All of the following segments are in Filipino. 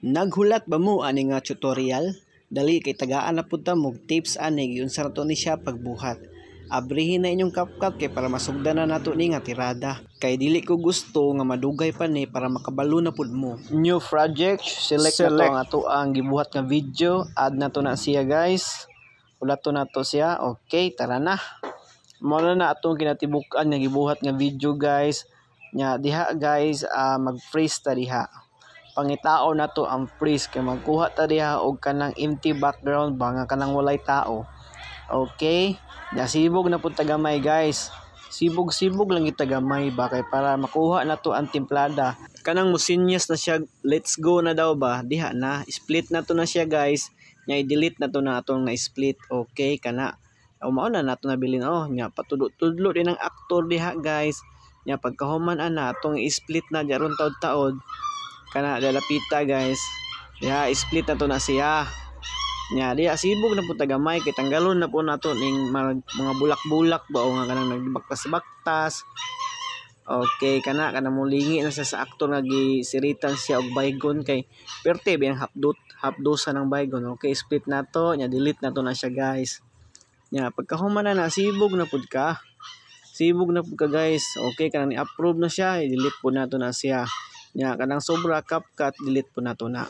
Naghulat ba mo ani nga tutorial? Dali kay tagaan na pud ta mo tips ani giun sa nato ni siya pagbuhat. Abrihin na inyong CapCut kay para masugdan na nato ni nga tirada. Kay dili ko gusto nga madugay pa ni para makabalo na pud mo. New project, select na to ang ato ang gibuhat nga video, add na to na siya guys. Ulat to na to siya. Okay, tara na. Mao na atong kinatibuk-an nga gibuhat nga video guys. Nya diha guys, mag-freeze ta diha. Pangitao na to ang freeze kay magkuha ta diha og kanang empty background ba nga kanang walay tao. Okay, nasibog na pud tagamay guys. Sibog lang gitagamay ba kay para makuha na to ang timplada. Kanang musinyas na siya, let's go na daw ba? Diha na, split na to na siya guys. Nya i-delete na to na atong na-split. Okay, kana. Mao na nato nabilin nya patudlo din ang aktor diha guys. Nya pagkahuman ana atong i-split na jaron taod-taod. Kana lalapita guys. Diha split na to na siya. Nya diha sibog na po tagamay kay tanggalon na po nato ning mga bulak-bulak ba o nga kanang nagbaktas-baktas. Okay, kana mulingi na siya sa aktor nga gisiritan siya og baygon kay perte biyang hapdusa ng baygon. Okay, split na to, nya delete na to na siya guys. Nya pagkahuman na sibog na pud ka. Sibog na pud ka guys. Okay, kanang i-approve na siya, i-delete po nato na siya. Nya kanang sobra CapCut, delete po nato na.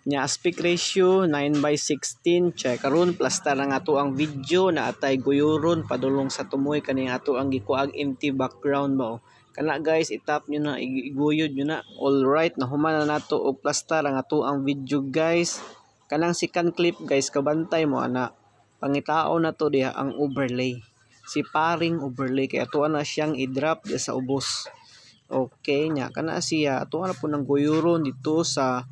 Nya aspect ratio 9:16 check karon plaster ang ato ang video na atay guyuron padulong sa tumoy kaning ato ang gikuag empty background ba. Kana guys, itap nyo na, iguyod nyo na. All right, nahuman na nato og plaster ang ato ang video guys. Kanang second clip guys, kabantay mo ana. Pangitao na to diha ang overlay. Si paring overlay kay ato na siyang i-drop sa ubos. Okay, nya kana siya ato na po nang guyuron dito sa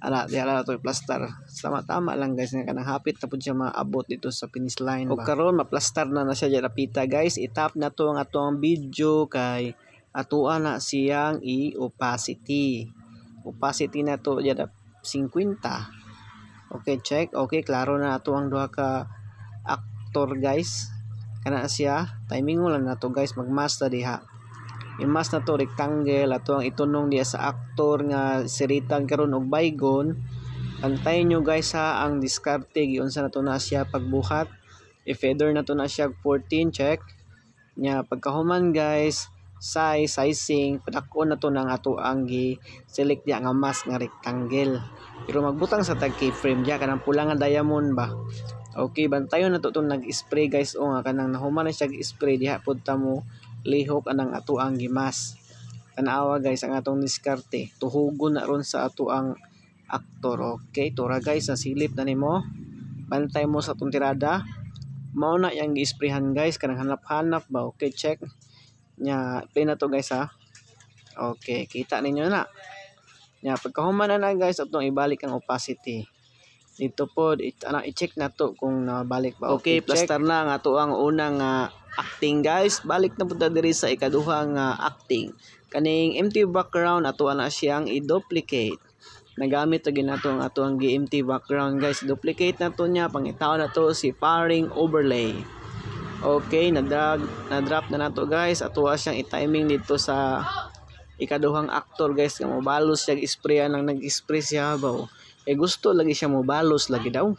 diha na to plaster. Tama lang guys nga kanang hapit na pud siya maabot dito sa finish line ba. O karon ma-plaster na siya diha napita guys. I-tap na to ang ato ang video kay ato na siyang i-opacity. Opacity na to diha 50. Okay, check. Okay, klaro na ato ang duha ka actor guys. Kana siya, timing mo lang na to guys, mag-mask ta diha. I-mask na to rectangle ato ang itunong diha sa actor nga siritan karon og baygon. Antayin nyo guys ha ang diskarte giunsa na to na siya pagbuhat. I-feather na to na siya 14, check. Nya pagkahuman guys, sizing, padakon na to nang ato ang gi-select diha nga mask nga rectangle. Pero magbutang sa tag keyframe diha kanang pula nga diamond ba. Okay, bantayon na to itong nag-spray guys o nga kanang nahuman na siya spray diha pud ta mo lihok anang ato ang gimas. Tanawa guys ang atong diskarte. Tuhugon na ron sa ato ang aktor. Okay, tura guys, nasilip na nimo. Bantay mo sa atong tirada. Mao na yang gi-sprayhan guys kanang hanap-hanap ba. Okay, check. Nya play na to guys ha. Okay, kita ninyo na. Nya pagkahuman na guys atong ibalik ang opacity. Dito po, i-check na to kung nabalik ba. Okay, plaster na ang ato ang unang acting guys. Balik na po ta diri sa ikaduhang acting. Kaning empty background ato na siyang i-duplicate. Nagamit lagi nato ang ato ang empty background guys. Duplicate na to niya, pangitaw na to si paring overlay. Okay, na-drop na nato guys. Ato siyang i-timing dito sa ikaduhang actor guys. Nga mobalos siya i-sprayan nang nag-spray siya ba. Gusto lagi siya mobalos lagi daw.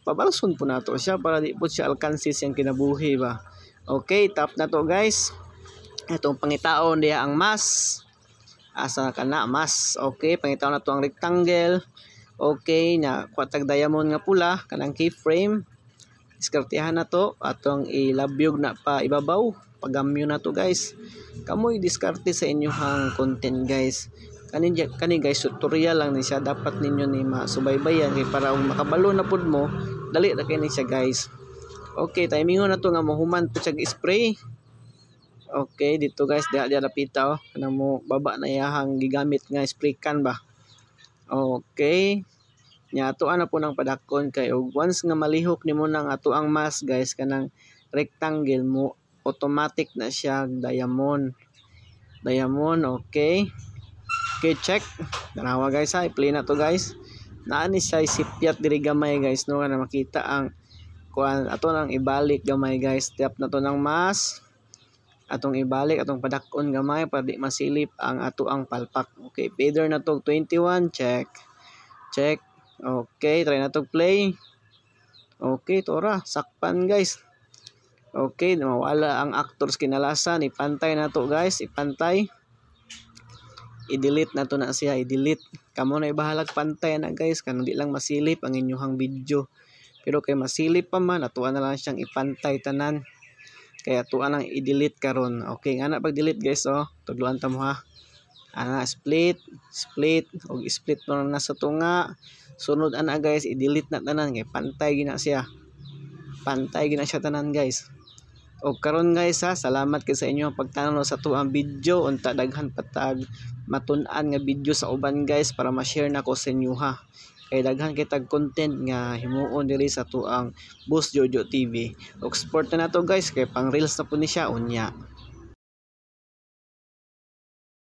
Pabalason po nato siya para di po siya alkansi siyang kinabuhi ba. Okay, tap na to guys. Itong pangitaon diya ang mask. Asa kana mask. Okay, pangitaon na to ang rectangle. Okay, na kwatag diamond nga pula kanang keyframe. Diskartehan na to atong ilabyog na pa ibabaw. Pagamyo na to guys. Kamoy diskarte sa inyong content guys. Kani guys, tutorial lang ni siya, dapat ninyo ni masubaybayan kay para kung makabalo na pud mo, dali ra kay ni siya guys. Okay, timingon na to nga mahuman po siya spray. Okay, dito guys, diha napita kanang mo baba na iyahang gigamit nga spray can ba. Okay. Nya ato na po nang padakon kay og once nga malihok nimo nang ato ang mask guys kanang rectangle mo, automatic na siya diamond. Okay. Okay, check. Tanawa guys ha, i-play na to guys. Naani siya isipyat diri gamay guys no kana makita ang kuan ato nang ibalik gamay guys. Tap na to ng mask. atong ibalik atong padakon gamay para di masilip ang ato ang palpak. Okay, feather na to 21, check. Okay, try na to play. Okay, tora sakpan guys. Okay, mawala ang actors kinalasan, ipantay na to guys, ipantay. I-delete na to na siya, i-delete. Kamo na ibahalag pantay na guys, kanang di lang masilip ang inyong video. Pero kay masilip pa man, atuan na lang siyang ipantay tanan. Kaya atuan lang i-delete karon. Okay, nga na pag-delete guys, tugluan ta mo ha. Ana, split, og split mo na sa tunga. Sunod ana guys, i-delete na tanan kay pantay gina siya. Pantay gina siya tanan guys. O karon guys ha, salamat kay sa inyo pagtanaw sa tuang video. Unta daghan patag matun-an nga video sa uban guys para ma-share nako sa inyo ha. Kay daghan kitag content nga himuon diri sa tuang Boss Jojo TV. Og support na nato guys kay pang reels na po ni siya unya.